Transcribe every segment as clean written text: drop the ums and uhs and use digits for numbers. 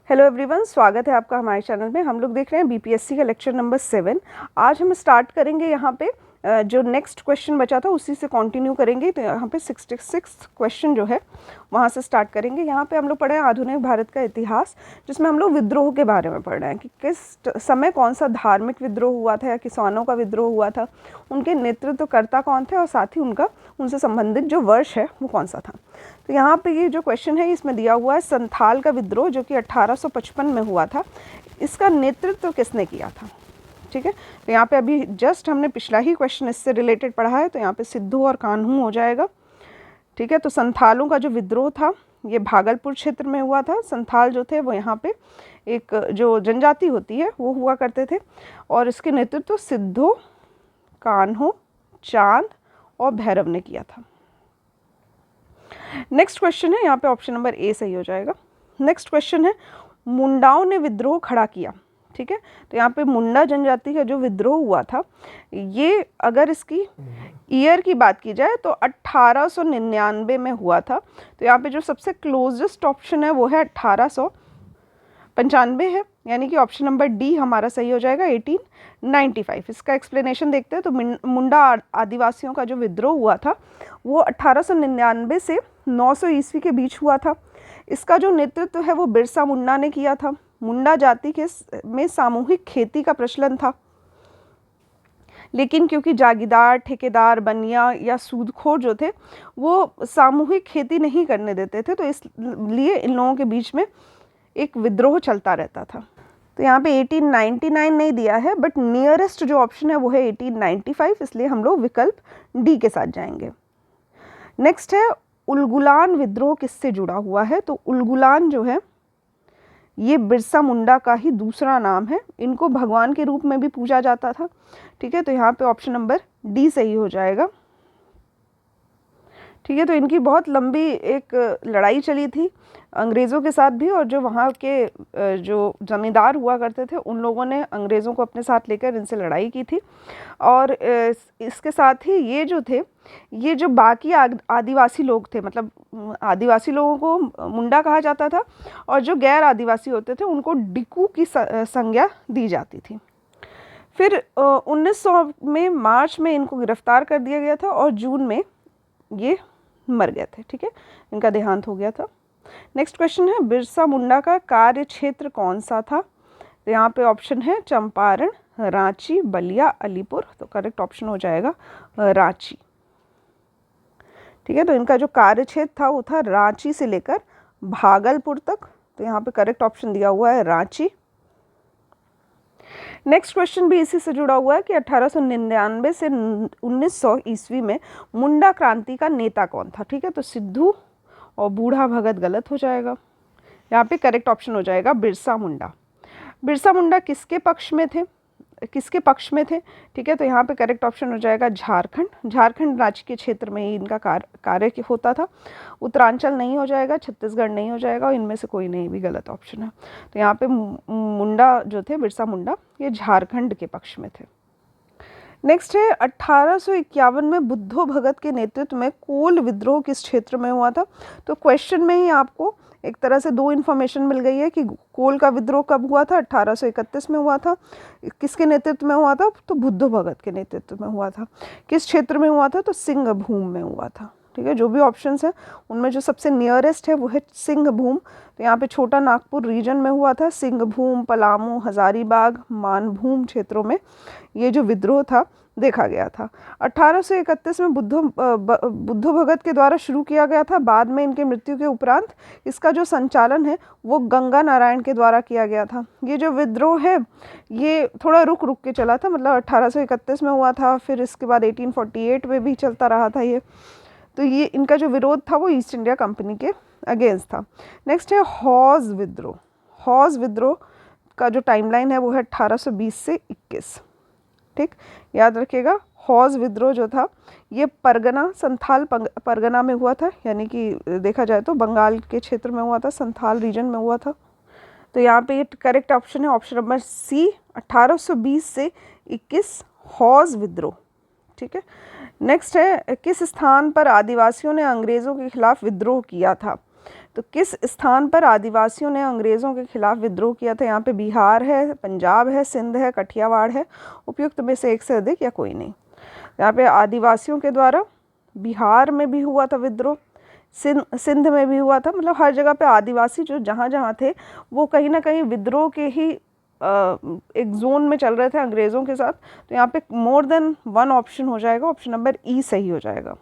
Hello everyone, स्वागत है आपका हमारे चैनल में। हम लोग देख रहे हैं बीपीएससी का लेक्चर नंबर 7। आज हम स्टार्ट करेंगे यहाँ पे जो नेक्स्ट क्वेश्चन बचा था उसी से कंटिन्यू करेंगे। तो यहाँ पे 66 क्वेश्चन जो है वहाँ से स्टार्ट करेंगे। यहाँ पे हम लोग पढ़े हैं आधुनिक भारत का इतिहास, जिसमें हम लोग विद्रोह के बारे में पढ़ रहे हैं कि किस समय कौन सा धार्मिक विद्रोह हुआ था या किसानों का विद्रोह हुआ था, उनके नेतृत्वकर्ता कौन थे और साथ ही उनका उनसे संबंधित जो वर्ष है वो कौन सा था। तो यहाँ पे ये जो क्वेश्चन है इसमें दिया हुआ है संथाल का विद्रोह जो कि 1855 में हुआ था। इसका नेतृत्व किसने किया था? ठीक है, तो यहाँ पे अभी जस्ट हमने पिछला ही क्वेश्चन इससे रिलेटेड पढ़ा है, तो यहाँ पे सिद्धू और कान्हू हो जाएगा। ठीक है, तो संथालों का जो विद्रोह था ये भागलपुर क्षेत्र में हुआ था। संथाल जो थे वो यहाँ पे एक जो जनजाति होती है वो हुआ करते थे और इसके नेतृत्व सिद्धू, कान्हू, चांद और भैरव ने किया था। नेक्स्ट क्वेश्चन है, यहाँ पे ऑप्शन नंबर ए सही हो जाएगा। नेक्स्ट क्वेश्चन है मुंडाओं ने विद्रोह खड़ा किया। ठीक है, तो यहाँ पे मुंडा जनजाति का जो विद्रोह हुआ था, ये अगर इसकी ईयर की बात की जाए तो 1899 में हुआ था। तो यहाँ पे जो सबसे क्लोजेस्ट ऑप्शन है वो है 1895 है, यानी कि ऑप्शन नंबर डी हमारा सही हो जाएगा 1895। इसका एक्सप्लेनेशन देखते हैं। तो मुंडा आदिवासियों का जो विद्रोह हुआ था वो 1899 से 900 ईस्वी के बीच हुआ था। इसका जो नेतृत्व है वो बिरसा मुंडा ने किया था। मुंडा जाति के में सामूहिक खेती का प्रचलन था, लेकिन क्योंकि जागीरदार, ठेकेदार, बनिया या सूदखोर जो थे वो सामूहिक खेती नहीं करने देते थे, तो इसलिए इन लोगों के बीच में एक विद्रोह चलता रहता था। तो यहाँ पे 1899 नहीं दिया है, बट नियरेस्ट जो ऑप्शन है वो है 1895, इसलिए हम लोग विकल्प डी के साथ जाएंगे। नेक्स्ट है उलगुलान विद्रोह किससे जुड़ा हुआ है? तो उलगुलान जो है ये बिरसा मुंडा का ही दूसरा नाम है। इनको भगवान के रूप में भी पूजा जाता था। ठीक है, तो यहाँ पे ऑप्शन नंबर डी सही हो जाएगा। ठीक है, तो इनकी बहुत लंबी एक लड़ाई चली थी अंग्रेज़ों के साथ भी, और जो वहाँ के जो ज़मींदार हुआ करते थे उन लोगों ने अंग्रेज़ों को अपने साथ लेकर इनसे लड़ाई की थी। और इसके साथ ही ये जो थे, ये जो बाकी आदिवासी लोग थे, मतलब आदिवासी लोगों को मुंडा कहा जाता था और जो गैर आदिवासी होते थे उनको डिकू की संज्ञा दी जाती थी। फिर 1900 में मार्च में इनको गिरफ्तार कर दिया गया था और जून में ये मर गए थे। ठीक है, इनका देहांत हो गया था। नेक्स्ट क्वेश्चन है बिरसा मुंडा का कार्य क्षेत्र कौन सा था? तो यहाँ पे ऑप्शन है चंपारण, रांची, बलिया, अलीपुर। तो करेक्ट ऑप्शन हो जाएगा रांची। ठीक है, तो इनका जो कार्य क्षेत्र था वो था रांची से लेकर भागलपुर तक। तो यहाँ पे करेक्ट ऑप्शन दिया हुआ है रांची। नेक्स्ट क्वेश्चन भी इसी से जुड़ा हुआ है कि 1899 से 1900 ईस्वी में मुंडा क्रांति का नेता कौन था? ठीक है, तो सिद्धू और बूढ़ा भगत गलत हो जाएगा। यहाँ पे करेक्ट ऑप्शन हो जाएगा बिरसा मुंडा। बिरसा मुंडा किसके पक्ष में थे? ठीक है, तो यहाँ पे करेक्ट ऑप्शन हो जाएगा झारखंड। झारखंड राज्य के क्षेत्र में ही इनका कार्य होता था। उत्तरांचल नहीं हो जाएगा, छत्तीसगढ़ नहीं हो जाएगा, और इनमें से कोई नहीं भी गलत ऑप्शन है। तो यहाँ पे मुंडा जो थे, बिरसा मुंडा, ये झारखंड के पक्ष में थे। नेक्स्ट है 1851 में बुद्धो भगत के नेतृत्व में कोल विद्रोह किस क्षेत्र में हुआ था? तो क्वेश्चन में ही आपको एक तरह से दो इन्फॉर्मेशन मिल गई है कि कोल का विद्रोह कब हुआ था। 1831 में हुआ था। किसके नेतृत्व में हुआ था? तो बुद्धो भगत के नेतृत्व में हुआ था। किस क्षेत्र में हुआ था? तो सिंहभूम में हुआ था। ठीक है, जो भी ऑप्शंस हैं उनमें जो सबसे नियरेस्ट है वो है सिंहभूम। तो यहाँ पे छोटा नागपुर रीजन में हुआ था। सिंहभूम, पलामू, हजारीबाग, मानभूम क्षेत्रों में ये जो विद्रोह था देखा गया था। 1831 में बुद्धो भगत के द्वारा शुरू किया गया था। बाद में इनके मृत्यु के उपरांत इसका जो संचालन है वो गंगा नारायण के द्वारा किया गया था। ये जो विद्रोह है ये थोड़ा रुक के चला था, मतलब 1831 में हुआ था, फिर इसके बाद 1848 में भी चलता रहा था ये। तो ये इनका जो विरोध था वो ईस्ट इंडिया कंपनी के अगेंस्ट था। नेक्स्ट है हौज विद्रोह। हौज विद्रोह का जो टाइमलाइन है वो है 1820 से 21। ठीक, याद रखिएगा। हौज विद्रोह जो था ये परगना, संथाल परगना में हुआ था, यानी कि देखा जाए तो बंगाल के क्षेत्र में हुआ था, संथाल रीजन में हुआ था। तो यहाँ पे ये करेक्ट ऑप्शन है ऑप्शन नंबर सी, 1820 से 21 हौज विद्रोह। ठीक है, नेक्स्ट है किस स्थान पर आदिवासियों ने अंग्रेज़ों के खिलाफ विद्रोह किया था? तो किस स्थान पर आदिवासियों ने अंग्रेज़ों के खिलाफ विद्रोह किया था? यहाँ पे बिहार है, पंजाब है, सिंध है, कठियावाड़ है। उपयुक्त में से एक से अधिक या कोई नहीं। यहाँ पे आदिवासियों के द्वारा बिहार में भी हुआ था विद्रोह, सिंध में भी हुआ था। मतलब हर जगह पे आदिवासी जो जहाँ जहाँ थे वो कहीं ना कहीं विद्रोह के ही एक जोन में चल रहे थे अंग्रेज़ों के साथ। तो यहाँ पे मोर देन वन ऑप्शन हो जाएगा, ऑप्शन नंबर ई सही हो जाएगा।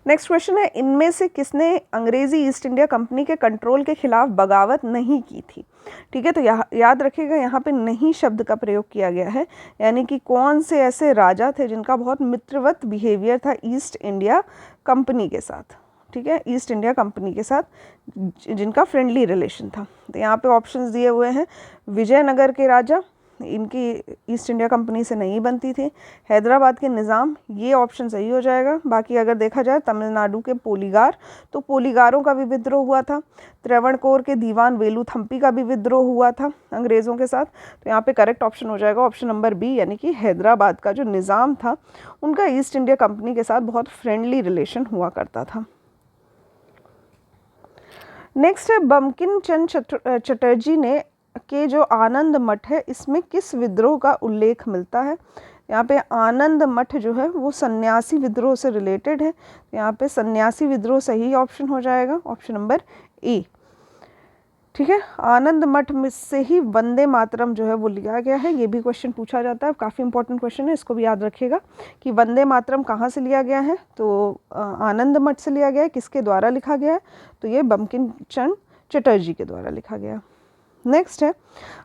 नेक्स्ट क्वेश्चन है, इनमें से किसने अंग्रेज़ी ईस्ट इंडिया कंपनी के कंट्रोल के खिलाफ बगावत नहीं की थी? ठीक है, तो याद रखिएगा यहाँ पे नहीं शब्द का प्रयोग किया गया है, यानी कि कौन से ऐसे राजा थे जिनका बहुत मित्रवत बिहेवियर था ईस्ट इंडिया कंपनी के साथ। ठीक है, ईस्ट इंडिया कंपनी के साथ जिनका फ्रेंडली रिलेशन था। तो यहाँ पे ऑप्शंस दिए हुए हैं, विजयनगर के राजा, इनकी ईस्ट इंडिया कंपनी से नहीं बनती थी। हैदराबाद के निज़ाम, ये ऑप्शन सही हो जाएगा। बाकी अगर देखा जाए तमिलनाडु के पोलीगार, तो पोलीगारों का भी विद्रोह हुआ था। त्रावणकोर के दीवान वेलुथम्पी का भी विद्रोह हुआ था अंग्रेज़ों के साथ। तो यहाँ पे करेक्ट ऑप्शन हो जाएगा ऑप्शन नंबर बी, यानी कि हैदराबाद का जो निज़ाम था उनका ईस्ट इंडिया कंपनी के साथ बहुत फ्रेंडली रिलेशन हुआ करता था। नेक्स्ट है, बंकिम चंद्र चटर्जी ने के जो आनंद मठ है इसमें किस विद्रोह का उल्लेख मिलता है? यहाँ पे आनंद मठ जो है वो सन्यासी विद्रोह से रिलेटेड है। यहाँ पे सन्यासी विद्रोह सही ऑप्शन हो जाएगा, ऑप्शन नंबर ए। ठीक है, आनंद मठ में से ही वंदे मातरम जो है वो लिया गया है। ये भी क्वेश्चन पूछा जाता है, काफ़ी इंपॉर्टेंट क्वेश्चन है, इसको भी याद रखिएगा कि वंदे मातरम कहाँ से लिया गया है। तो आनंद मठ से लिया गया है। किसके द्वारा लिखा गया है? तो ये बंकिम चंद्र चटर्जी के द्वारा लिखा गया। नेक्स्ट है,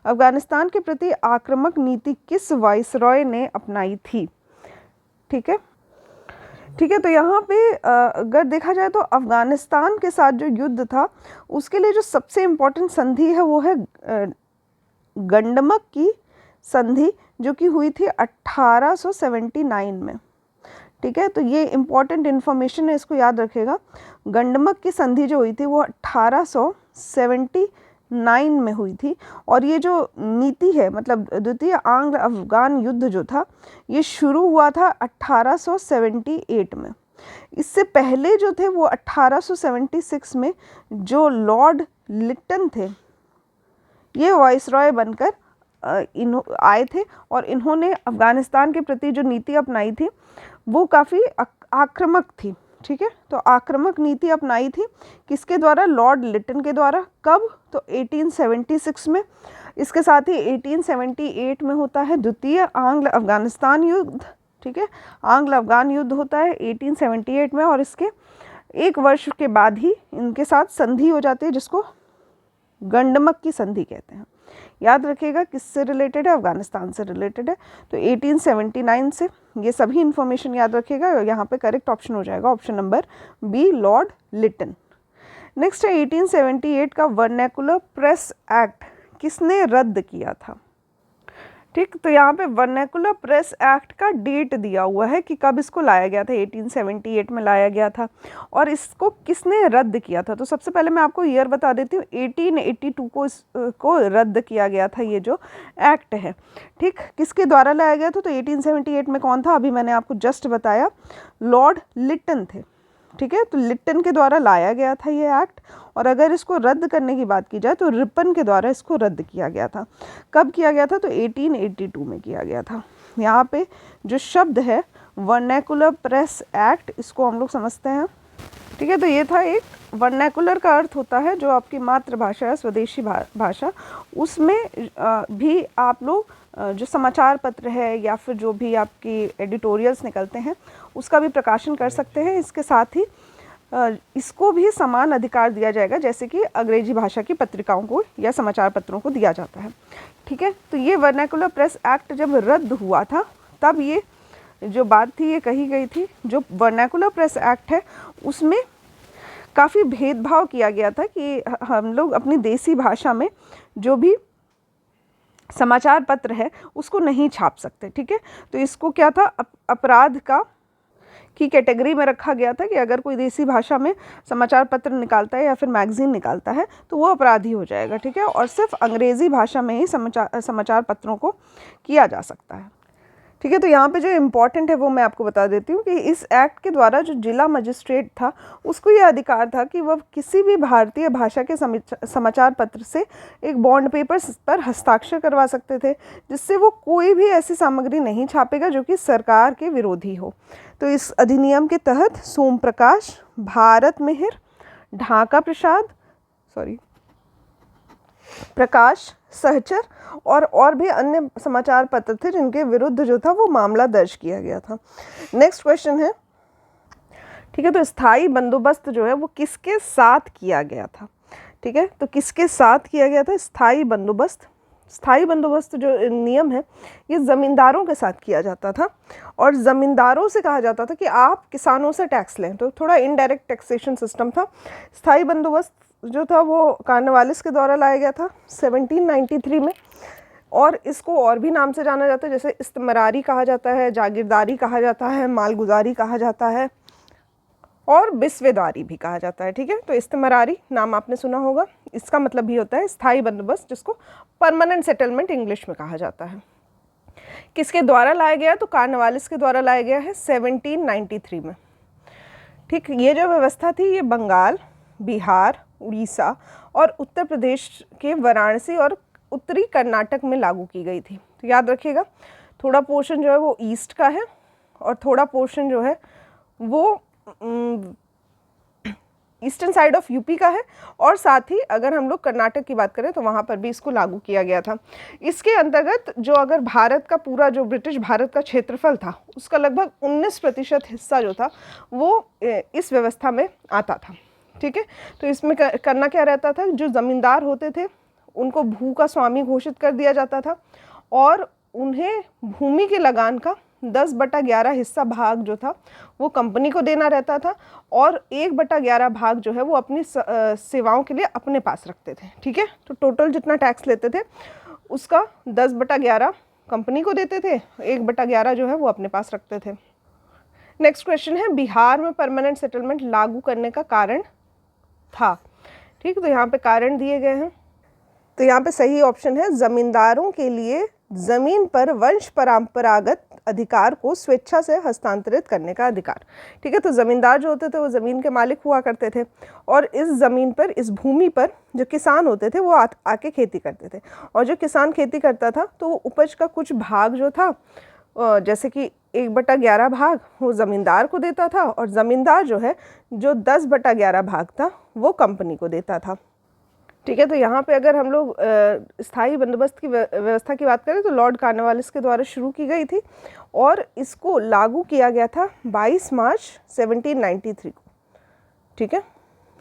अफगानिस्तान के प्रति आक्रामक नीति किस वाइसरॉय ने अपनाई थी? ठीक है, ठीक है, तो यहाँ पे अगर देखा जाए तो अफगानिस्तान के साथ जो युद्ध था उसके लिए जो सबसे इम्पोर्टेंट संधि है वो है गंडमक की संधि, जो कि हुई थी 1879 में। ठीक है, तो ये इम्पॉर्टेंट इन्फॉर्मेशन है, इसको याद रखेगा। गंडमक की संधि जो हुई थी वो 1879 में हुई थी। और ये जो नीति है, मतलब द्वितीय आंग्ल अफगान युद्ध जो था ये शुरू हुआ था 1878 में। इससे पहले जो थे वो 1876 में जो लॉर्ड लिटन थे ये वाइसरॉय बनकर आए थे और इन्होंने अफगानिस्तान के प्रति जो नीति अपनाई थी वो काफ़ी आक्रामक थी। ठीक है, तो आक्रामक नीति अपनाई थी किसके द्वारा? लॉर्ड लिटन के द्वारा। कब? तो 1876 में। इसके साथ ही 1878 में होता है द्वितीय आंग्ल अफगानिस्तान युद्ध। ठीक है, आंग्ल अफगान युद्ध होता है 1878 में और इसके एक वर्ष के बाद ही इनके साथ संधि हो जाती है जिसको गंडमक की संधि कहते हैं। याद रखिएगा किससे रिलेटेड है? अफगानिस्तान से रिलेटेड है। तो 1879 से ये सभी इन्फॉर्मेशन याद रखिएगा। यहाँ पे करेक्ट ऑप्शन हो जाएगा option number B, Lord Lytton. Next है, 1878 का वर्नैकुलर प्रेस एक्ट किसने रद्द किया था? ठीक, तो यहाँ पे वर्नैकुलर प्रेस एक्ट का डेट दिया हुआ है कि कब इसको लाया गया था। 1878 में लाया गया था और इसको किसने रद्द किया था? तो सबसे पहले मैं आपको ईयर बता देती हूँ। 1882 को रद्द किया गया था ये जो एक्ट है। ठीक, किसके द्वारा लाया गया था? तो 1878 में कौन था? अभी मैंने आपको जस्ट बताया, लॉर्ड लिटन थे। ठीक है, तो लिटन के द्वारा लाया गया था ये एक्ट। और अगर इसको रद्द करने की बात की जाए तो रिपन के द्वारा इसको रद्द किया गया था। कब किया गया था? तो 1882 में किया गया था। यहाँ पे जो शब्द है वर्नैकुलर प्रेस एक्ट, इसको हम लोग समझते हैं। ठीक है, तो ये था एक वर्नैकुलर का अर्थ होता है जो आपकी मातृभाषा है, स्वदेशी भाषा, उसमें भी आप लोग जो समाचार पत्र है या फिर जो भी आपकी एडिटोरियल्स निकलते हैं उसका भी प्रकाशन कर सकते हैं। इसके साथ ही इसको भी समान अधिकार दिया जाएगा जैसे कि अंग्रेजी भाषा की पत्रिकाओं को या समाचार पत्रों को दिया जाता है। ठीक है, तो ये वर्नैकुलर प्रेस एक्ट जब रद्द हुआ था तब ये जो बात थी ये कही गई थी। जो वर्नैकुलर प्रेस एक्ट है उसमें काफ़ी भेदभाव किया गया था कि हम लोग अपनी देसी भाषा में जो भी समाचार पत्र है उसको नहीं छाप सकते। ठीक है, तो इसको क्या था, अपराध की कैटेगरी में रखा गया था कि अगर कोई देसी भाषा में समाचार पत्र निकालता है या फिर मैगजीन निकालता है तो वो अपराधी हो जाएगा। ठीक है, और सिर्फ अंग्रेज़ी भाषा में ही समाचार पत्रों को किया जा सकता है। ठीक है। तो यहाँ पे जो इम्पॉर्टेंट है वो मैं आपको बता देती हूँ कि इस एक्ट के द्वारा जो जिला मजिस्ट्रेट था उसको ये अधिकार था कि वह किसी भी भारतीय भाषा के समाचार पत्र से एक बॉन्ड पेपर पर हस्ताक्षर करवा सकते थे, जिससे वो कोई भी ऐसी सामग्री नहीं छापेगा जो कि सरकार के विरोधी हो। तो इस अधिनियम के तहत सोम प्रकाश, भारत मिहिर, ढाका प्रकाश, सहचर और भी अन्य समाचार पत्र थे जिनके विरुद्ध जो था वो मामला दर्ज किया गया था। नेक्स्ट क्वेश्चन है, ठीक है, तो स्थायी बंदोबस्त जो है वो किसके साथ किया गया था? ठीक है, तो किसके साथ किया गया था स्थायी बंदोबस्त? स्थायी बंदोबस्त जो नियम है ये ज़मींदारों के साथ किया जाता था और ज़मींदारों से कहा जाता था कि आप किसानों से टैक्स लें, तो थोड़ा इनडायरेक्ट टैक्सेशन सिस्टम था। स्थायी बंदोबस्त जो था वो कॉर्नवालिस के द्वारा लाया गया था 1793 में, और इसको और भी नाम से जाना जाता है, जैसे इस्तेमरारी कहा जाता है, जागीरदारी कहा जाता है, मालगुजारी कहा जाता है और बिस्वेदारी भी कहा जाता है। ठीक है, तो इस्तेमरारी नाम आपने सुना होगा, इसका मतलब भी होता है स्थायी बंदोबस्त, जिसको परमानेंट सेटलमेंट इंग्लिश में कहा जाता है। किसके द्वारा लाया गया? तो कॉर्नवालिस के द्वारा लाया गया है 1793 में। ठीक, ये जो व्यवस्था थी ये बंगाल, बिहार, उड़ीसा और उत्तर प्रदेश के वाराणसी और उत्तरी कर्नाटक में लागू की गई थी। तो याद रखिएगा, थोड़ा पोर्शन जो है वो ईस्ट का है और थोड़ा पोर्शन जो है वो ईस्टर्न साइड ऑफ यूपी का है, और साथ ही अगर हम लोग कर्नाटक की बात करें तो वहाँ पर भी इसको लागू किया गया था। इसके अंतर्गत जो अगर भारत का पूरा जो ब्रिटिश भारत का क्षेत्रफल था उसका लगभग 19% हिस्सा जो था वो इस व्यवस्था में आता था। ठीक है, तो इसमें करना क्या रहता था, जो ज़मींदार होते थे उनको भू का स्वामी घोषित कर दिया जाता था और उन्हें भूमि के लगान का 10/11 हिस्सा भाग जो था वो कंपनी को देना रहता था और 1/11 भाग जो है वो अपनी सेवाओं के लिए अपने पास रखते थे। ठीक है, तो टोटल जितना टैक्स लेते थे उसका 10/11 कंपनी को देते थे, 1/11 जो है वो अपने पास रखते थे। नेक्स्ट क्वेश्चन है, बिहार में परमानेंट सेटलमेंट लागू करने का कारण था। ठीक, तो यहाँ पे कारण दिए गए हैं, तो यहाँ पे सही ऑप्शन है जमींदारों के लिए जमीन पर वंश परंपरागत अधिकार को स्वेच्छा से हस्तांतरित करने का अधिकार। ठीक है, तो ज़मींदार जो होते थे वो ज़मीन के मालिक हुआ करते थे और इस ज़मीन पर, इस भूमि पर जो किसान होते थे वो आके खेती करते थे, और जो किसान खेती करता था तो उपज का कुछ भाग जो था जैसे कि 1/11 भाग वो ज़मींदार को देता था और ज़मींदार जो है जो 10/11 भाग था वो कंपनी को देता था। ठीक है, तो यहाँ पे अगर हम लोग स्थायी बंदोबस्त की व्यवस्था की बात करें तो लॉर्ड कॉर्नवालिस के द्वारा शुरू की गई थी और इसको लागू किया गया था 22 मार्च 1793 को। ठीक है,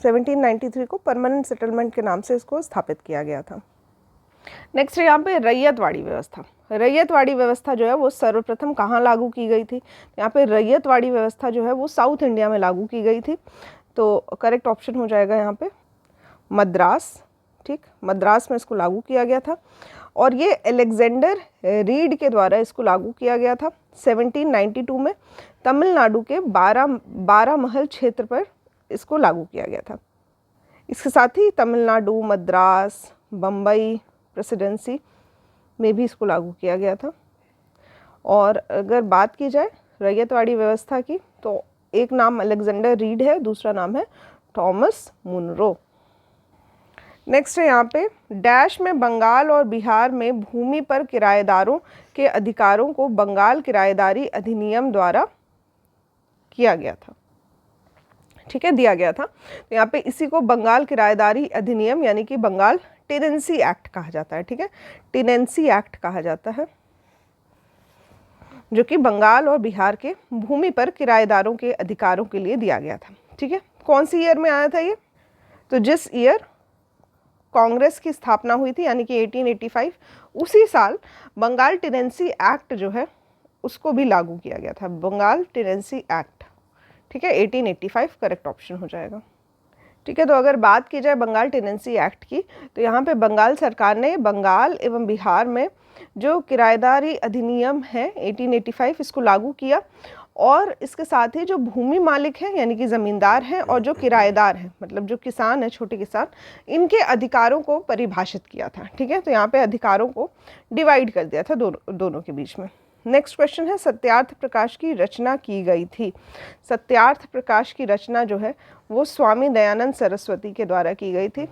1793 को परमानेंट सेटलमेंट के नाम से इसको स्थापित किया गया था। नेक्स्ट है यहाँ पे रैयतवाड़ी व्यवस्था। रैयतवाड़ी व्यवस्था जो है वो सर्वप्रथम कहाँ लागू की गई थी? यहाँ पे रैयतवाड़ी व्यवस्था जो है वो साउथ इंडिया में लागू की गई थी, तो करेक्ट ऑप्शन हो जाएगा यहाँ पे मद्रास। ठीक, मद्रास में इसको लागू किया गया था और ये अलेक्जेंडर रीड के द्वारा इसको लागू किया गया था 1792 में। तमिलनाडु के 12 महल क्षेत्र पर इसको लागू किया गया था। इसके साथ ही तमिलनाडु, मद्रास, बम्बई प्रेसिडेंसी में भी इसको लागू किया गया था। और अगर बात की जाए रैयतवाड़ी व्यवस्था की तो एक नाम अलेक्जेंडर रीड है, दूसरा नाम है थॉमस मुनरो। नेक्स्ट है यहाँ पे डैश में बंगाल और बिहार में भूमि पर किराएदारों के अधिकारों को बंगाल किराएदारी अधिनियम द्वारा किया गया था। ठीक है, दिया गया था, तो यहाँ पे इसी को बंगाल किराएदारी अधिनियम यानी कि बंगाल टेनेंसी एक्ट कहा जाता है। ठीक है, टेनेंसी एक्ट कहा जाता है, जो कि बंगाल और बिहार के भूमि पर किराएदारों के अधिकारों के लिए दिया गया था। ठीक है, कौन सी ईयर में आया था ये? तो जिस ईयर कांग्रेस की स्थापना हुई थी यानी कि 1885, उसी साल बंगाल टेनेंसी एक्ट जो है उसको भी लागू किया गया था, बंगाल टेनेंसी एक्ट। ठीक है, 1885 करेक्ट ऑप्शन हो जाएगा। ठीक है, तो अगर बात की जाए बंगाल टेनेंसी एक्ट की तो यहाँ पे बंगाल सरकार ने बंगाल एवं बिहार में जो किराएदारी अधिनियम है 1885 इसको लागू किया और इसके साथ ही जो भूमि मालिक हैं यानी कि ज़मींदार हैं और जो किराएदार हैं मतलब जो किसान हैं, छोटे किसान, इनके अधिकारों को परिभाषित किया था। ठीक है, तो यहाँ पे अधिकारों को डिवाइड कर दिया था दोनों के बीच में। नेक्स्ट क्वेश्चन है, सत्यार्थ प्रकाश की रचना की गई थी। सत्यार्थ प्रकाश की रचना जो है वो स्वामी दयानंद सरस्वती के द्वारा की गई थी।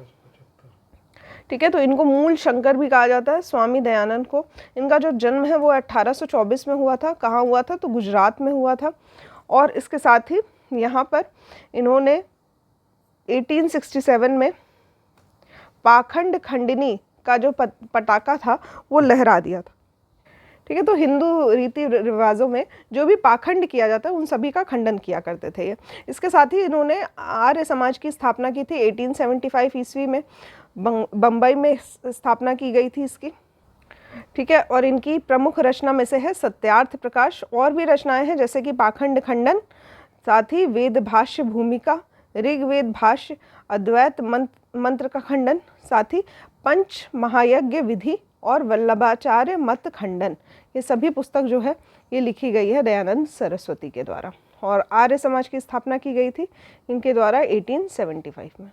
ठीक है, तो इनको मूल शंकर भी कहा जाता है, स्वामी दयानंद को। इनका जो जन्म है वो 1824 में हुआ था। कहाँ हुआ था? तो गुजरात में हुआ था। और इसके साथ ही यहाँ पर इन्होंने 1867 में पाखंड खंडनी का जो पटाखा था वो लहरा दिया था। ठीक है, तो हिंदू रीति रिवाजों में जो भी पाखंड किया जाता है उन सभी का खंडन किया करते थे ये। इसके साथ ही इन्होंने आर्य समाज की स्थापना की थी 1875 ईस्वी में। बम्बई में स्थापना की गई थी इसकी। ठीक है, और इनकी प्रमुख रचना में से है सत्यार्थ प्रकाश। और भी रचनाएं हैं जैसे कि पाखंड खंडन, साथ ही वेद भाष्य भूमिका, ऋग्वेद भाष्य, अद्वैत मंत्र का खंडन, साथ ही पंच महायज्ञ विधि और वल्लभाचार्य मत खंडन। ये सभी पुस्तक जो है ये लिखी गई है दयानंद सरस्वती के द्वारा। और आर्य समाज की स्थापना की गई थी इनके द्वारा 1875 में।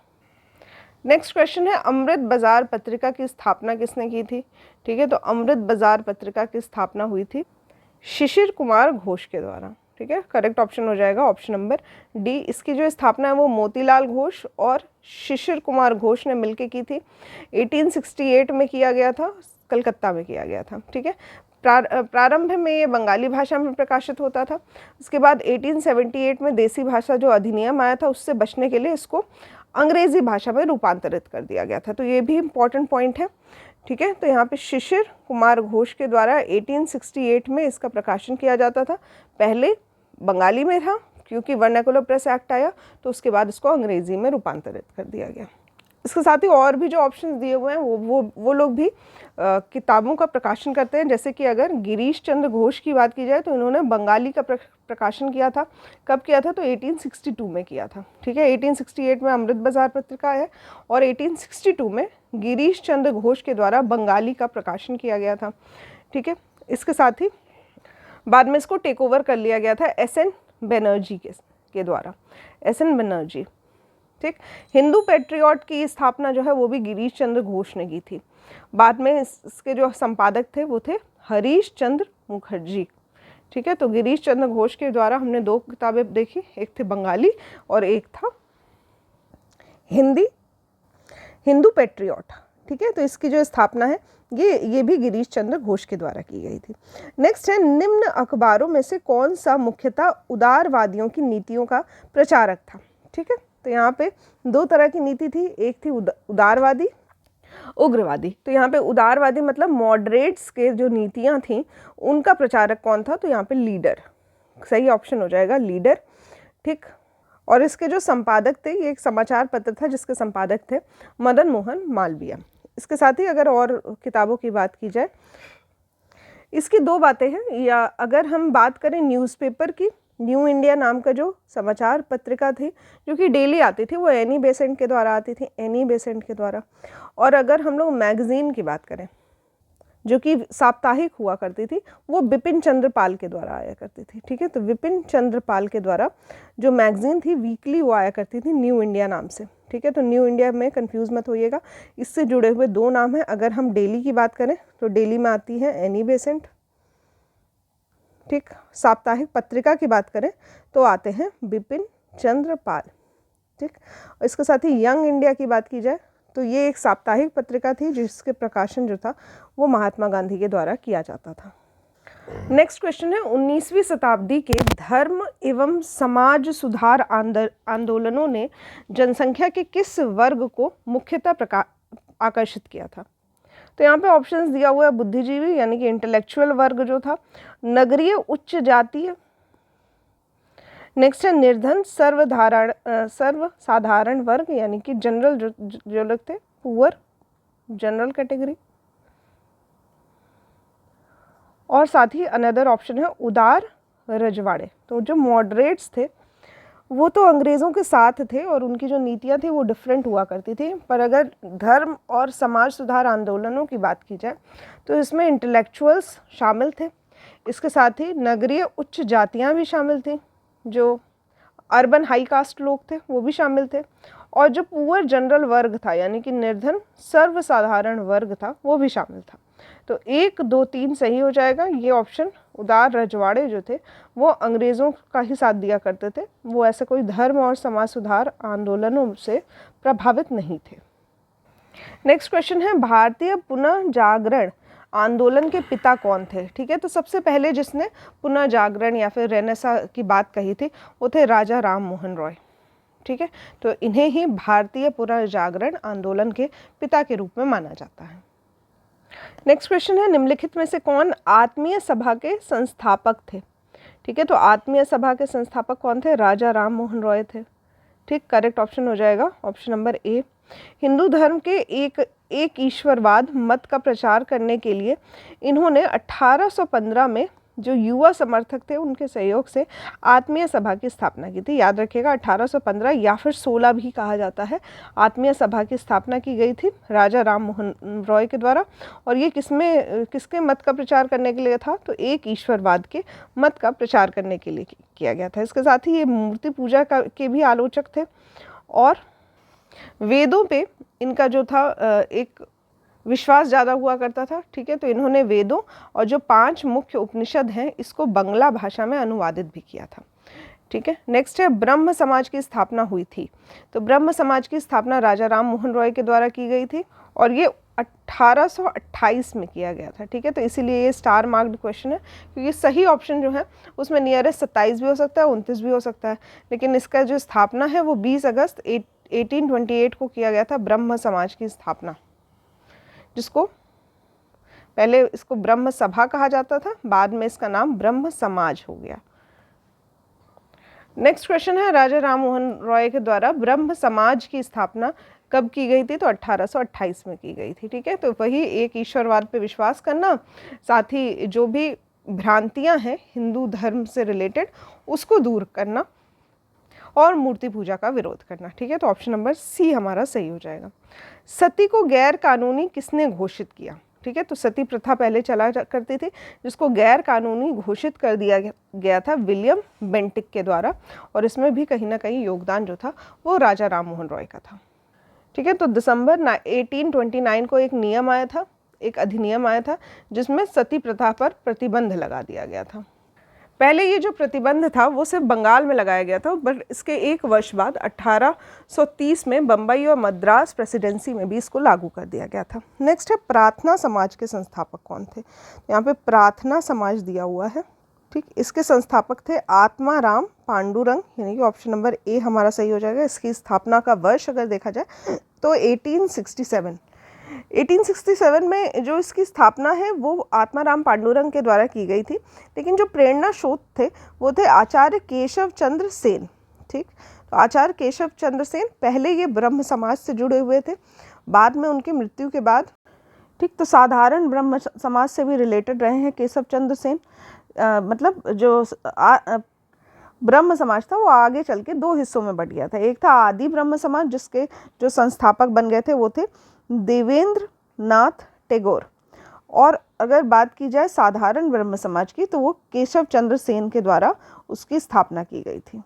नेक्स्ट क्वेश्चन है, अमृत बाजार पत्रिका की स्थापना किसने की थी? ठीक है, तो अमृत बाजार पत्रिका की स्थापना हुई थी शिशिर कुमार घोष के द्वारा। ठीक है, करेक्ट ऑप्शन हो जाएगा ऑप्शन नंबर डी। इसकी जो स्थापना है वो मोतीलाल घोष और शिशिर कुमार घोष ने मिलकर की थी। 1868 में किया गया था, कलकत्ता में किया गया था। ठीक है, प्रारंभ में ये बंगाली भाषा में प्रकाशित होता था। उसके बाद 1878 में देसी भाषा जो अधिनियम आया था उससे बचने के लिए इसको अंग्रेजी भाषा में रूपांतरित कर दिया गया था। तो ये भी इम्पॉर्टेंट पॉइंट है। ठीक है, तो यहाँ पे शिशिर कुमार घोष के द्वारा 1868 में इसका प्रकाशन किया जाता था। पहले बंगाली में था, क्योंकि वर्नाकुलर प्रेस एक्ट आया तो उसके बाद इसको अंग्रेजी में रूपांतरित कर दिया गया। इसके साथ ही और भी जो ऑप्शंस दिए हुए हैं वो लोग भी किताबों का प्रकाशन करते हैं। जैसे कि अगर गिरीश चंद्र घोष की बात की जाए तो इन्होंने बंगाली का प्रकाशन किया था। कब किया था? तो 1862 में किया था। ठीक है, 1868 में अमृत बाजार पत्रिका है और 1862 में गिरीश चंद्र घोष के द्वारा बंगाली का प्रकाशन किया गया था। ठीक है, इसके साथ ही बाद में इसको टेक ओवर कर लिया गया था एस.एन. बनर्जी के द्वारा। एस.एन. बनर्जी। ठीक, हिंदू पेट्रियट की स्थापना जो है वो भी गिरीश चंद्र घोष ने की थी। बाद में इसके जो संपादक थे वो थे हरीश चंद्र मुखर्जी। ठीक है, तो गिरीश चंद्र घोष के द्वारा हमने दो किताबें देखी, एक थे बंगाली और एक था हिंदू पेट्रियट। ठीक है, तो इसकी जो स्थापना है ये भी गिरीश चंद्र घोष के द्वारा की गई थी। नेक्स्ट है, निम्न अखबारों में से कौन सा मुख्यतः उदारवादियों की नीतियों का प्रचारक था? ठीक है, तो यहाँ पे दो तरह की नीति थी, एक थी उदारवादी, उग्रवादी। तो यहाँ पे उदारवादी मतलब मॉडरेट्स के जो नीतियाँ थीं उनका प्रचारक कौन था? तो यहाँ पे लीडर, सही ऑप्शन हो जाएगा लीडर। ठीक, और इसके जो संपादक थे, ये एक समाचार पत्र था जिसके संपादक थे मदन मोहन मालवीय। इसके साथ ही अगर और किताबों की बात की जाए, इसकी दो बातें हैं। या अगर हम बात करें न्यूज़पेपर की, न्यू इंडिया नाम का जो समाचार पत्रिका थी जो कि डेली आती थी, वो एनी बेसेंट के द्वारा आती थी, एनी बेसेंट के द्वारा। और अगर हम लोग मैगज़ीन की बात करें जो कि साप्ताहिक हुआ करती थी, वो बिपिन चंद्र पाल के द्वारा आया करती थी। ठीक है, तो बिपिन चंद्र पाल के द्वारा जो मैगज़ीन थी वीकली वो आया करती थी न्यू इंडिया नाम से। ठीक है, तो न्यू इंडिया में कंफ्यूज मत होइएगा, इससे जुड़े हुए दो नाम हैं। अगर हम डेली की बात करें तो डेली में आती है एनी बेसेंट। ठीक, साप्ताहिक पत्रिका की बात करें तो आते हैं बिपिन चंद्र पाल। ठीक, और इसके साथ ही यंग इंडिया की बात की जाए तो ये एक साप्ताहिक पत्रिका थी जिसके प्रकाशन जो था वो महात्मा गांधी के द्वारा किया जाता था। नेक्स्ट क्वेश्चन है, 19वीं शताब्दी के धर्म एवं समाज सुधार आंदोलनों ने जनसंख्या के किस वर्ग को मुख्यतः आकर्षित किया था? तो यहाँ पे ऑप्शंस दिया हुआ है बुद्धिजीवी यानी कि इंटेलेक्चुअल वर्ग जो था, नगरीय उच्च जातीय, नेक्स्ट है निर्धन सर्वसाधारण वर्ग यानी कि जनरल जो लोग थे, पुअर जनरल कैटेगरी, और साथ ही अनदर ऑप्शन है उदार रजवाड़े। तो जो मॉडरेट्स थे वो तो अंग्रेज़ों के साथ थे और उनकी जो नीतियाँ थी वो डिफरेंट हुआ करती थी। पर अगर धर्म और समाज सुधार आंदोलनों की बात की जाए तो इसमें इंटेलेक्चुअल्स शामिल थे, इसके साथ ही नगरीय उच्च जातियाँ भी शामिल थी, जो अर्बन हाई कास्ट लोग थे वो भी शामिल थे, और जो पुअर जनरल वर्ग था यानी कि निर्धन सर्वसाधारण वर्ग था वो भी शामिल था। तो 1, 2, 3 सही हो जाएगा। ये ऑप्शन उदार रजवाड़े जो थे वो अंग्रेज़ों का ही साथ दिया करते थे, वो ऐसे कोई धर्म और समाज सुधार आंदोलनों से प्रभावित नहीं थे। नेक्स्ट क्वेश्चन है भारतीय पुनः जागरण आंदोलन के पिता कौन थे? ठीक है, तो सबसे पहले जिसने पुनः जागरण या फिर रेनेसा की बात कही थी वो थे राजा राम मोहन रॉय। ठीक है, तो इन्हें ही भारतीय पुनः जागरण आंदोलन के पिता के रूप में माना जाता है। नेक्स्ट क्वेश्चन है निम्नलिखित में से कौन आत्मीय सभा के संस्थापक थे? ठीक है, तो आत्मीय सभा के संस्थापक कौन थे? राजा राम मोहन रॉय थे। ठीक, करेक्ट ऑप्शन हो जाएगा ऑप्शन नंबर ए। हिंदू धर्म के एक ईश्वरवाद मत का प्रचार करने के लिए इन्होंने 1815 में जो युवा समर्थक थे उनके सहयोग से आत्मीय सभा की स्थापना की थी। याद रखिएगा 1815 या फिर 16 भी कहा जाता है। आत्मीय सभा की स्थापना की गई थी राजा राम मोहन रॉय के द्वारा। और ये किसके मत का प्रचार करने के लिए था? तो एक ईश्वरवाद के मत का प्रचार करने के लिए किया गया था। इसके साथ ही ये मूर्ति पूजा के भी आलोचक थे और वेदों पे इनका जो था एक विश्वास ज़्यादा हुआ करता था। ठीक है, तो इन्होंने वेदों और जो 5 मुख्य उपनिषद हैं इसको बंगला भाषा में अनुवादित भी किया था। ठीक है, नेक्स्ट है ब्रह्म समाज की स्थापना हुई थी। तो ब्रह्म समाज की स्थापना राजा राम मोहन रॉय के द्वारा की गई थी और ये 1828 में किया गया था। ठीक है, तो इसीलिए ये स्टार मार्क्ड क्वेश्चन है क्योंकि सही ऑप्शन जो है उसमें नियरेस्ट 27 भी हो सकता है, 29 भी हो सकता है, लेकिन इसका जो स्थापना है वो 20 अगस्त 1828 को किया गया था, ब्रह्म समाज की स्थापना, जिसको पहले इसको ब्रह्म सभा कहा जाता था, बाद में इसका नाम ब्रह्म समाज हो गया। नेक्स्ट क्वेश्चन है राजा राम मोहन रॉय के द्वारा ब्रह्म समाज की स्थापना कब की गई थी? तो 1828 में की गई थी। ठीक है, तो वही एक ईश्वरवाद पे विश्वास करना, साथ ही जो भी भ्रांतियां हैं हिंदू धर्म से रिलेटेड उसको दूर करना और मूर्ति पूजा का विरोध करना। ठीक है, तो ऑप्शन नंबर सी हमारा सही हो जाएगा। सती को गैर कानूनी किसने घोषित किया? ठीक है, तो सती प्रथा पहले चला करती थी जिसको गैर कानूनी घोषित कर दिया गया था विलियम बेंटिक के द्वारा, और इसमें भी कहीं ना कहीं योगदान जो था वो राजा राम मोहन रॉय का था। ठीक है, तो दिसंबर 1829 को एक अधिनियम आया था जिसमें सती प्रथा पर प्रतिबंध लगा दिया गया था। पहले ये जो प्रतिबंध था वो सिर्फ बंगाल में लगाया गया था, बट इसके 1 वर्ष बाद 1830 में बम्बई और मद्रास प्रेसिडेंसी में भी इसको लागू कर दिया गया था। नेक्स्ट है प्रार्थना समाज के संस्थापक कौन थे? यहाँ पे प्रार्थना समाज दिया हुआ है। ठीक, इसके संस्थापक थे आत्माराम पांडुरंग, यानी कि ऑप्शन नंबर ए हमारा सही हो जाएगा। इसकी स्थापना का वर्ष अगर देखा जाए तो 1867 में जो इसकी स्थापना है वो आत्माराम पांडुरंग के द्वारा की गई थी, लेकिन जो प्रेरणा स्रोत थे वो थे आचार्य केशव चंद्र सेन। ठीक, तो आचार्य केशव चंद्र सेन पहले ये ब्रह्म समाज से जुड़े हुए थे, बाद में उनकी मृत्यु के बाद ठीक तो साधारण ब्रह्म समाज से भी रिलेटेड रहे हैं केशव चंद्र सेन। मतलब जो ब्रह्म समाज था वो आगे चल के 2 हिस्सों में बट गया था। एक था आदि ब्रह्म समाज जिसके जो संस्थापक बन गए थे वो थे देवेंद्र नाथ टैगोर, और अगर बात की जाए साधारण ब्रह्म समाज की तो वो केशव चंद्र सेन के द्वारा उसकी स्थापना की गई थी।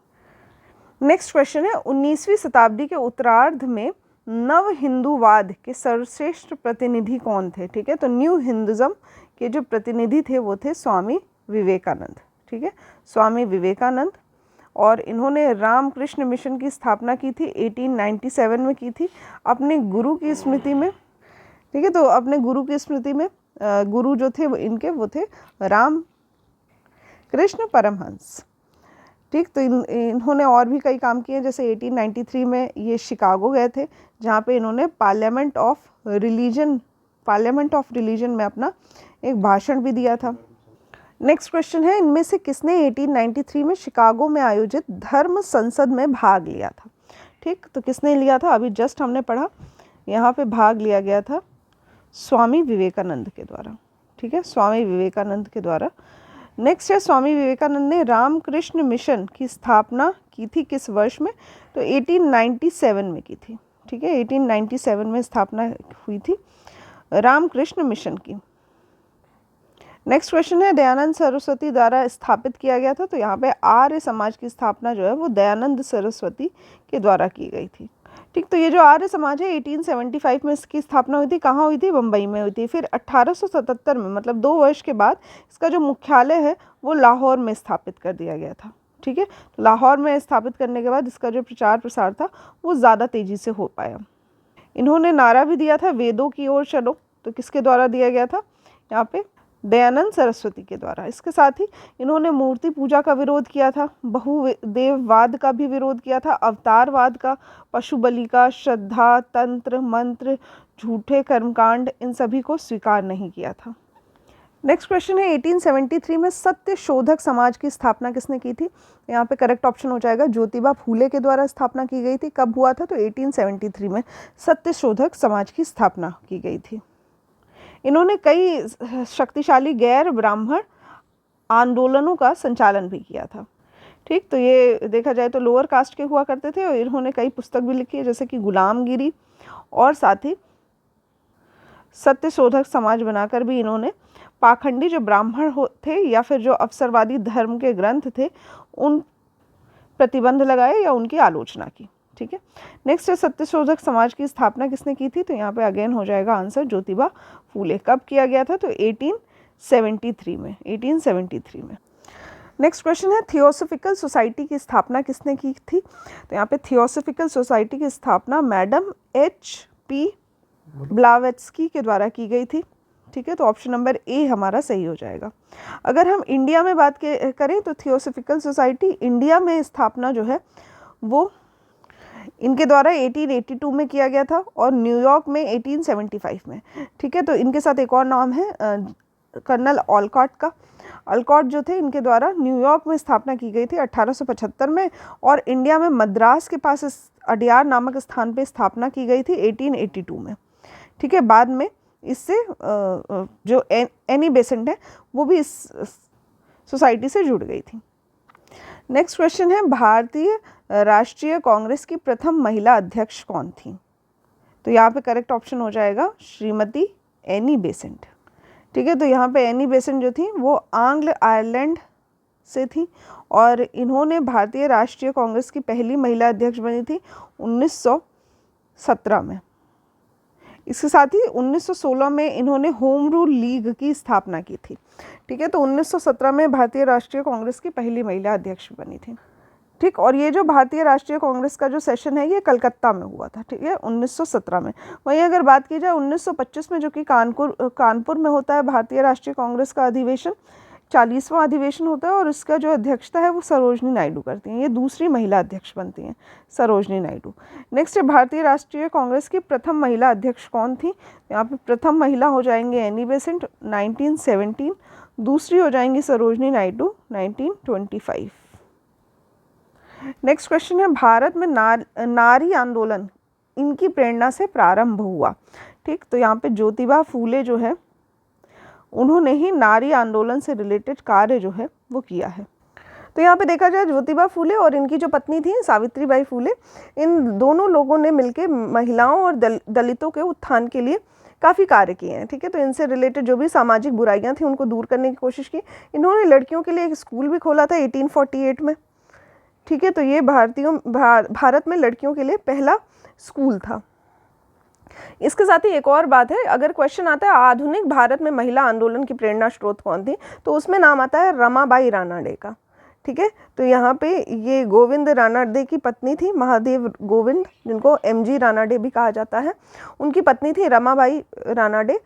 नेक्स्ट क्वेश्चन है 19वीं शताब्दी के उत्तरार्ध में नव हिंदूवाद के सर्वश्रेष्ठ प्रतिनिधि कौन थे? ठीक है, तो न्यू हिंदुज़म के जो प्रतिनिधि थे वो थे स्वामी विवेकानंद। ठीक है, स्वामी विवेकानंद, और इन्होंने रामकृष्ण मिशन की स्थापना की थी 1897 में की थी अपने गुरु की स्मृति में। ठीक है, तो अपने गुरु की स्मृति में गुरु जो थे वो थे राम कृष्ण परमहंस। ठीक, तो इन्होंने और भी कई काम किए, जैसे 1893 में ये शिकागो गए थे जहाँ पे इन्होंने पार्लियामेंट ऑफ रिलीजन में अपना एक भाषण भी दिया था। नेक्स्ट क्वेश्चन है इनमें से किसने 1893 में शिकागो में आयोजित धर्म संसद में भाग लिया था? ठीक, तो किसने लिया था? अभी जस्ट हमने पढ़ा, यहाँ पे भाग लिया गया था स्वामी विवेकानंद के द्वारा। ठीक है, स्वामी विवेकानंद के द्वारा। नेक्स्ट है स्वामी विवेकानंद ने रामकृष्ण मिशन की स्थापना की थी किस वर्ष में? तो 1897 में की थी। ठीक है, 1897 में स्थापना हुई थी रामकृष्ण मिशन की। नेक्स्ट क्वेश्चन है दयानंद सरस्वती द्वारा स्थापित किया गया था, तो यहाँ पे आर्य समाज की स्थापना जो है वो दयानंद सरस्वती के द्वारा की गई थी। ठीक, तो ये जो आर्य समाज है 1875 में इसकी स्थापना हुई थी। कहाँ हुई थी? बम्बई में हुई थी। फिर 1877 में, मतलब 2 वर्ष के बाद, इसका जो मुख्यालय है वो लाहौर में स्थापित कर दिया गया था। ठीक है, तो लाहौर में स्थापित करने के बाद इसका जो प्रचार प्रसार था वो ज़्यादा तेज़ी से हो पाया। इन्होंने नारा भी दिया था, वेदों की ओर चलो। तो किसके द्वारा दिया गया था? यहाँ पे दयानंद सरस्वती के द्वारा। इसके साथ ही इन्होंने मूर्ति पूजा का विरोध किया था, बहुदेववाद का भी विरोध किया था, अवतारवाद का, पशु बलि का, श्रद्धा, तंत्र मंत्र, झूठे कर्मकांड, इन सभी को स्वीकार नहीं किया था। नेक्स्ट क्वेश्चन है 1873 में सत्य शोधक समाज की स्थापना किसने की थी? यहाँ पे करेक्ट ऑप्शन हो जाएगा ज्योतिबा फूले के द्वारा स्थापना की गई थी। कब हुआ था? तो 1873 में सत्य शोधक समाज की स्थापना की गई थी। इन्होंने कई शक्तिशाली गैर ब्राह्मण आंदोलनों का संचालन भी किया था। ठीक, तो ये देखा जाए तो लोअर कास्ट के हुआ करते थे और इन्होंने कई पुस्तक भी लिखी है, जैसे कि गुलामगिरी, और साथ ही सत्य शोधक समाज बनाकर भी इन्होंने पाखंडी जो ब्राह्मण थे या फिर जो अवसरवादी धर्म के ग्रंथ थे उन प्रतिबंध लगाए या उनकी आलोचना की। ठीक है, नेक्स्ट है सत्यशोधक समाज की स्थापना किसने की थी? तो यहाँ पे अगेन हो जाएगा आंसर ज्योतिबा फूले। कब किया गया था? तो 1873 में, 1873 में। नेक्स्ट क्वेश्चन है थियोसॉफिकल सोसाइटी की स्थापना किसने की थी? तो यहाँ पे थियोसॉफिकल सोसाइटी की स्थापना मैडम H.P. ब्लावेट्स्की के द्वारा की गई थी। ठीक है, तो ऑप्शन नंबर ए हमारा सही हो जाएगा। अगर हम इंडिया में बात करें तो थियोसॉफिकल सोसाइटी इंडिया में स्थापना जो है वो इनके द्वारा 1882 में किया गया था और न्यूयॉर्क में 1875 में। ठीक है, तो इनके साथ एक और नाम है कर्नल ऑलकॉट का। ऑलकॉट जो थे इनके द्वारा न्यूयॉर्क में स्थापना की गई थी 1875 में और इंडिया में मद्रास के पास अडियार नामक स्थान पे स्थापना की गई थी 1882 में। ठीक है, बाद में इससे जो एनी बेसेंट है वो भी इस सोसाइटी से जुड़ गई थी। नेक्स्ट क्वेश्चन है भारतीय राष्ट्रीय कांग्रेस की प्रथम महिला अध्यक्ष कौन थी? तो यहाँ पे करेक्ट ऑप्शन हो जाएगा श्रीमती एनी बेसेंट। ठीक है, तो यहाँ पे एनी बेसेंट जो थी वो आंग्ल आयरलैंड से थी और इन्होंने भारतीय राष्ट्रीय कांग्रेस की पहली महिला अध्यक्ष बनी थी 1917 में। इसके साथ ही 1916 में इन्होंने होम रूल लीग की स्थापना की थी। ठीक है, तो 1917 में भारतीय राष्ट्रीय कांग्रेस की पहली महिला अध्यक्ष बनी थी। ठीक, और ये जो भारतीय राष्ट्रीय कांग्रेस का जो सेशन है ये कलकत्ता में हुआ था। ठीक है, 1917 में। वहीं अगर बात की जाए 1925 में, जो कि कानपुर में होता है भारतीय राष्ट्रीय कांग्रेस का अधिवेशन, 40वां अधिवेशन होता है और इसका जो अध्यक्षता है वो सरोजनी नायडू करती हैं। ये दूसरी महिला अध्यक्ष बनती हैं, सरोजनी नायडू। नेक्स्ट है भारतीय राष्ट्रीय कांग्रेस की प्रथम महिला अध्यक्ष कौन थी? यहाँ पे प्रथम महिला हो जाएंगे एनी बेसेंट 1917, दूसरी हो जाएंगी सरोजनी नायडू 1925। नेक्स्ट क्वेश्चन है भारत में नारी आंदोलन इनकी प्रेरणा से प्रारंभ हुआ। ठीक, तो यहाँ पे ज्योतिबा फूले जो है उन्होंने ही नारी आंदोलन से रिलेटेड कार्य जो है वो किया है। तो यहाँ पे देखा जाए ज्योतिबा फूले और इनकी जो पत्नी थी सावित्रीबाई फूले, इन दोनों लोगों ने मिलकर महिलाओं और दलितों के उत्थान के लिए काफ़ी कार्य किए हैं। ठीक है, तो इनसे रिलेटेड जो भी सामाजिक बुराइयां थी उनको दूर करने की कोशिश की। इन्होंने लड़कियों के लिए एक स्कूल भी खोला था 1848 में। ठीक है, तो ये भारत में लड़कियों के लिए पहला स्कूल था। इसके साथ ही एक और बात है, अगर क्वेश्चन आता है आधुनिक भारत में महिला आंदोलन की प्रेरणा स्रोत कौन थी, तो उसमें नाम आता है रमाबाई रानाडे का। ठीक है, तो यहाँ पे ये गोविंद रानाडे की पत्नी थी, महादेव गोविंद, जिनको MG रानाडे भी कहा जाता है, उनकी पत्नी थी रमाबाई रानाडे।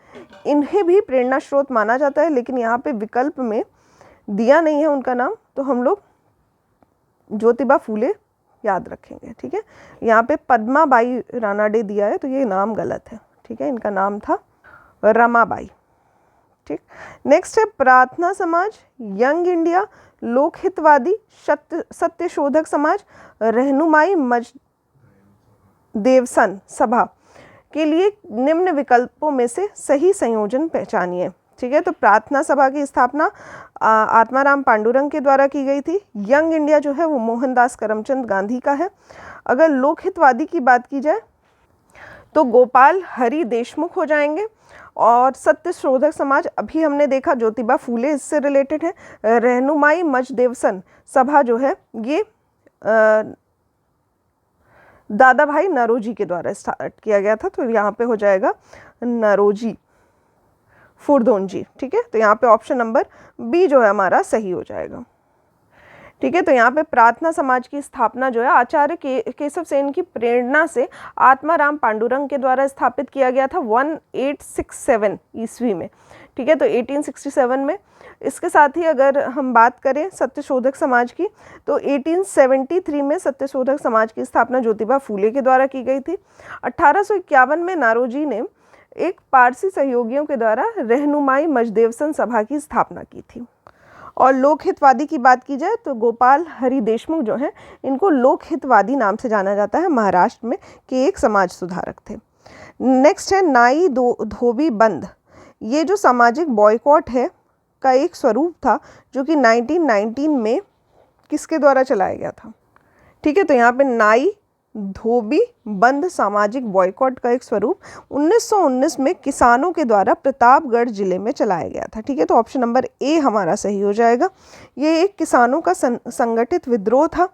इन्हें भी प्रेरणा स्रोत माना जाता है, लेकिन यहाँ पे विकल्प में दिया नहीं है उनका नाम, तो हम लोग ज्योतिबा फूले याद रखेंगे। ठीक है, यहाँ पे पद्माबाई रानाडे दिया है तो ये नाम गलत है। ठीक है, इनका नाम था रमाबाई। ठीक, नेक्स्ट है प्रार्थना समाज, यंग इंडिया, लोकहितवादी, सत्यशोधक समाज, रहनुमाई मजदेवसन सभा के लिए निम्न विकल्पों में से सही संयोजन पहचानिए। ठीक है, तो प्रार्थना सभा की स्थापना आत्माराम पांडुरंग के द्वारा की गई थी। यंग इंडिया जो है वो मोहनदास करमचंद गांधी का है। अगर लोकहितवादी की बात की जाए तो गोपाल हरि देशमुख हो जाएंगे और सत्यशोधक समाज अभी हमने देखा ज्योतिबा फूले इससे रिलेटेड है। रहनुमाई मजदेवसन सभा जो है ये दादा भाई नौरोजी के द्वारा स्टार्ट किया गया था। तो यहाँ पे हो जाएगा नौरोजी फुरदोंजी। ठीक है, तो यहाँ पे ऑप्शन नंबर बी जो है हमारा सही हो जाएगा। ठीक है, तो यहाँ पे प्रार्थना समाज की स्थापना जो है आचार्य केशव सेन की प्रेरणा से आत्माराम पांडुरंग के द्वारा स्थापित किया गया था 1867 ईस्वी में। ठीक है, तो 1867 में। इसके साथ ही अगर हम बात करें सत्यशोधक समाज की, तो 1873 में सत्यशोधक समाज की स्थापना ज्योतिबा फूले के द्वारा की गई थी। 1851 में नारोजी ने एक पारसी सहयोगियों के द्वारा रहनुमाई मजदेवसन सभा की स्थापना की थी। और लोकहितवादी की बात की जाए तो गोपाल हरि देशमुख जो हैं, इनको लोकहितवादी नाम से जाना जाता है, महाराष्ट्र में के एक समाज सुधारक थे। नेक्स्ट है नाई धोबी बंद। ये जो सामाजिक बॉयकॉट है का एक स्वरूप था जो कि 1919 में किसके द्वारा चलाया गया था। ठीक है, तो यहाँ पे नाई धोबी बंद सामाजिक बॉयकॉट का एक स्वरूप 1919 में किसानों के द्वारा प्रतापगढ़ जिले में चलाया गया था। ठीक है, तो ऑप्शन नंबर ए हमारा सही हो जाएगा। ये एक किसानों का संगठित विद्रोह था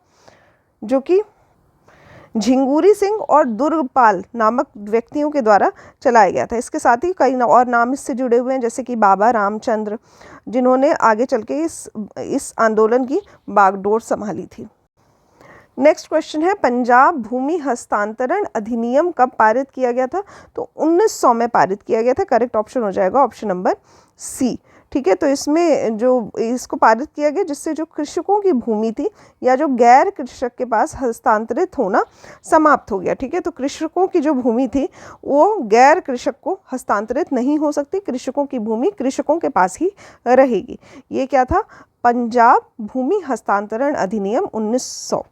जो कि झिंगूरी सिंह और दुर्गपाल नामक व्यक्तियों के द्वारा चलाया गया था। इसके साथ ही कई और नाम इससे जुड़े हुए हैं, जैसे कि बाबा रामचंद्र, जिन्होंने आगे चल के इस आंदोलन की बागडोर संभाली थी। नेक्स्ट क्वेश्चन है पंजाब भूमि हस्तांतरण अधिनियम कब पारित किया गया था। तो 1900 में पारित किया गया था। करेक्ट ऑप्शन हो जाएगा ऑप्शन नंबर सी। ठीक है, तो इसमें जो इसको पारित किया गया जिससे जो कृषकों की भूमि थी या जो गैर कृषक के पास हस्तांतरित होना समाप्त हो गया। ठीक है, तो कृषकों की जो भूमि थी वो गैर कृषक को हस्तांतरित नहीं हो सकती, कृषकों की भूमि कृषकों के पास ही रहेगी। ये क्या था, पंजाब भूमि हस्तांतरण अधिनियम 1900।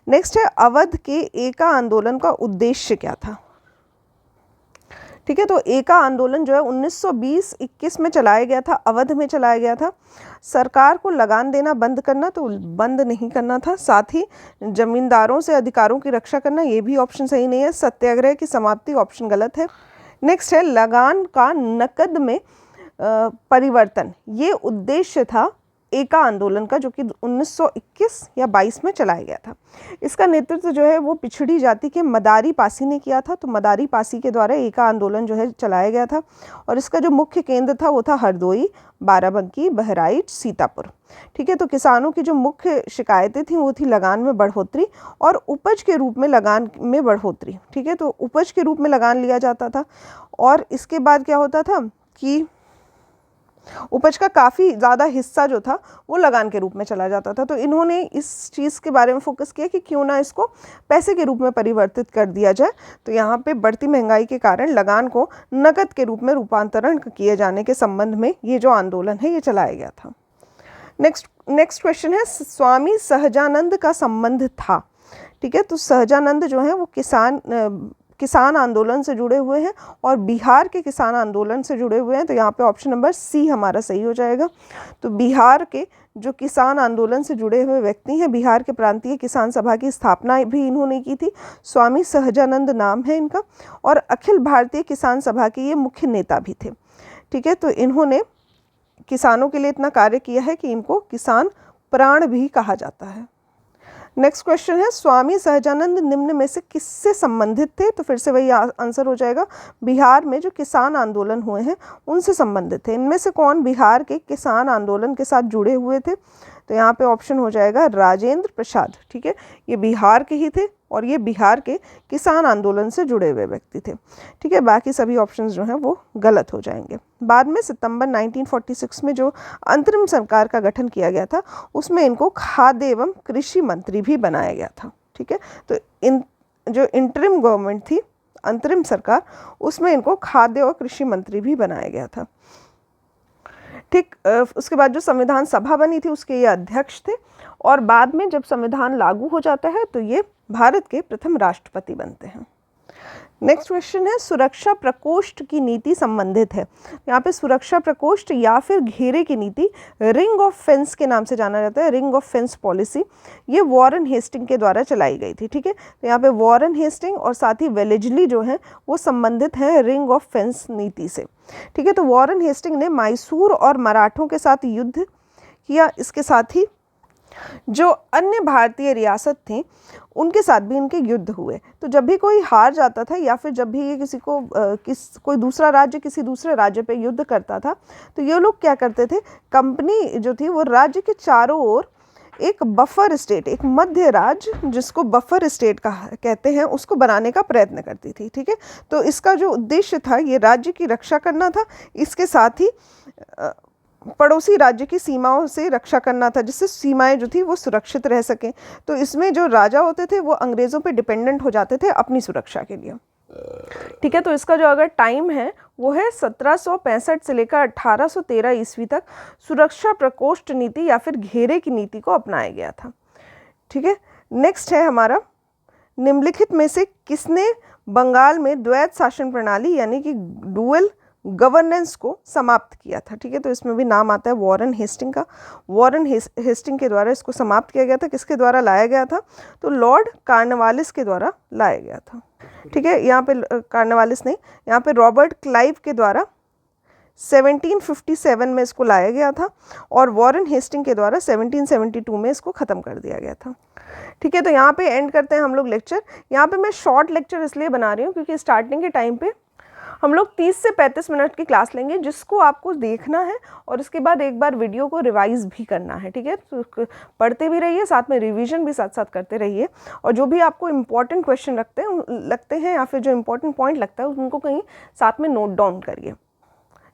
नेक्स्ट है अवध के एका आंदोलन का उद्देश्य क्या था। ठीक है, तो एका आंदोलन जो है 1920-21 में चलाया गया था, अवध में चलाया गया था। सरकार को लगान देना बंद करना, तो बंद नहीं करना था। साथ ही जमींदारों से अधिकारों की रक्षा करना, ये भी ऑप्शन सही नहीं है। सत्याग्रह की समाप्ति ऑप्शन गलत है। नेक्स्ट है लगान का नकद में परिवर्तन, ये उद्देश्य था एका आंदोलन का जो कि 1921 या 22 में चलाया गया था। इसका नेतृत्व जो है वो पिछड़ी जाति के मदारी पासी ने किया था। तो मदारी पासी के द्वारा एका आंदोलन जो है चलाया गया था और इसका जो मुख्य केंद्र था वो था हरदोई, बाराबंकी, बहराइच, सीतापुर। ठीक है, तो किसानों की जो मुख्य शिकायतें थी वो थी लगान में बढ़ोतरी और उपज के रूप में लगान में बढ़ोतरी। ठीक है, तो उपज के रूप में लगान लिया जाता था और इसके बाद क्या होता था कि उपज का काफ़ी ज़्यादा हिस्सा जो था वो लगान के रूप में चला जाता था। तो इन्होंने इस चीज़ के बारे में फोकस किया कि क्यों ना इसको पैसे के रूप में परिवर्तित कर दिया जाए। तो यहाँ पे बढ़ती महंगाई के कारण लगान को नकद के रूप में रूपांतरण किए जाने के संबंध में ये जो आंदोलन है ये चलाया गया था। नेक्स्ट क्वेश्चन है स्वामी सहजानंद का संबंध था। ठीक है, तो सहजानंद जो है वो किसान आंदोलन से जुड़े हुए हैं और बिहार के किसान आंदोलन से जुड़े हुए हैं। तो यहाँ पे ऑप्शन नंबर सी हमारा सही हो जाएगा। तो बिहार के जो किसान आंदोलन से जुड़े हुए व्यक्ति हैं, बिहार के प्रांतीय किसान सभा की स्थापना भी इन्होंने की थी। स्वामी सहजानंद नाम है इनका और अखिल भारतीय किसान सभा के ये मुख्य नेता भी थे। ठीक है, तो इन्होंने किसानों के लिए इतना कार्य किया है कि इनको किसान प्राण भी कहा जाता है। नेक्स्ट क्वेश्चन है स्वामी सहजानंद निम्न में से किससे संबंधित थे। तो फिर से वही आंसर हो जाएगा, बिहार में जो किसान आंदोलन हुए हैं उनसे संबंधित थे। इनमें से कौन बिहार के किसान आंदोलन के साथ जुड़े हुए थे। तो यहाँ पे ऑप्शन हो जाएगा राजेंद्र प्रसाद। ठीक है, ये बिहार के ही थे और ये बिहार के किसान आंदोलन से जुड़े हुए व्यक्ति थे। ठीक है, बाकी सभी ऑप्शंस जो हैं वो गलत हो जाएंगे। बाद में सितंबर 1946 में जो अंतरिम सरकार का गठन किया गया था उसमें इनको खाद्य एवं कृषि मंत्री भी बनाया गया था। ठीक है, तो इन जो इंटरिम गवर्नमेंट थी, अंतरिम सरकार, उसमें इनको खाद्य और कृषि मंत्री भी बनाया गया था। ठीक, उसके बाद जो संविधान सभा बनी थी उसके ये अध्यक्ष थे और बाद में जब संविधान लागू हो जाता है तो ये भारत के प्रथम राष्ट्रपति बनते हैं। नेक्स्ट क्वेश्चन है सुरक्षा प्रकोष्ठ की नीति संबंधित है। यहाँ पे सुरक्षा प्रकोष्ठ या फिर घेरे की नीति रिंग ऑफ फेंस के नाम से जाना जाता है, रिंग ऑफ फेंस पॉलिसी, ये वॉरेन हेस्टिंग के द्वारा चलाई गई थी। ठीक है, तो यहाँ पे वॉरेन हेस्टिंग और साथ ही वेलेजली जो है वो संबंधित हैं रिंग ऑफ फेंस नीति से। ठीक है, तो वॉरेन हेस्टिंग ने मैसूर और मराठों के साथ युद्ध किया। इसके साथ ही जो अन्य भारतीय रियासत थी उनके साथ भी इनके युद्ध हुए। तो जब भी कोई हार जाता था या फिर जब भी ये कोई दूसरा राज्य किसी दूसरे राज्य पे युद्ध करता था, तो ये लोग क्या करते थे, कंपनी जो थी वो राज्य के चारों ओर एक बफर स्टेट, एक मध्य राज्य जिसको बफर स्टेट कहते हैं, उसको बनाने का प्रयत्न करती थी। ठीक है, तो इसका जो उद्देश्य था ये राज्य की रक्षा करना था, इसके साथ ही पड़ोसी राज्य की सीमाओं से रक्षा करना था, जिससे सीमाएं जो थी वो सुरक्षित रह सकें। तो इसमें जो राजा होते थे वो अंग्रेज़ों पे डिपेंडेंट हो जाते थे अपनी सुरक्षा के लिए। ठीक है, तो इसका जो अगर टाइम है वो है 1765 से लेकर 1813 ईस्वी तक सुरक्षा प्रकोष्ठ नीति या फिर घेरे की नीति को अपनाया गया था। ठीक है, नेक्स्ट है हमारा, निम्नलिखित में से किसने बंगाल में द्वैत शासन प्रणाली यानी कि डुअल गवर्नेंस को समाप्त किया था। ठीक है, तो इसमें भी नाम आता है वॉरेन हेस्टिंग का। वॉरेन हेस्टिंग के द्वारा इसको समाप्त किया गया था। किसके द्वारा लाया गया था, तो लॉर्ड कॉर्नवालिस के द्वारा लाया गया था। ठीक है, यहाँ पे कॉर्नवालिस नहीं, यहाँ पे रॉबर्ट क्लाइव के द्वारा 1757 में इसको लाया गया था और वॉरेन हेस्टिंग के द्वारा 1772 में इसको ख़त्म कर दिया गया था। ठीक है, तो यहाँ पे एंड करते हैं हम लोग लेक्चर। यहाँ पे मैं शॉर्ट लेक्चर इसलिए बना रही हूँ क्योंकि स्टार्टिंग के टाइम पे हम लोग 30 से 35 मिनट की क्लास लेंगे, जिसको आपको देखना है और इसके बाद एक बार वीडियो को रिवाइज भी करना है। ठीक है, तो पढ़ते भी रहिए, साथ में रिवीजन भी साथ साथ करते रहिए, और जो भी आपको इम्पॉर्टेंट क्वेश्चन लगते हैं या फिर जो इम्पोर्टेंट पॉइंट लगता है उनको कहीं साथ में नोट डाउन करिए।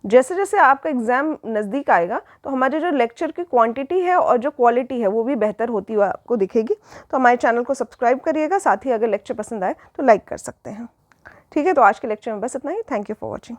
जैसे जैसे आपका एग्ज़ाम नज़दीक आएगा तो हमारे जो लेक्चर की क्वांटिटी है और जो क्वालिटी है वो भी बेहतर होती हुई आपको दिखेगी। तो हमारे चैनल को सब्सक्राइब करिएगा, साथ ही अगर लेक्चर पसंद आए तो लाइक कर सकते हैं। ठीक है, तो आज के लेक्चर में बस इतना ही। Thank you for watching.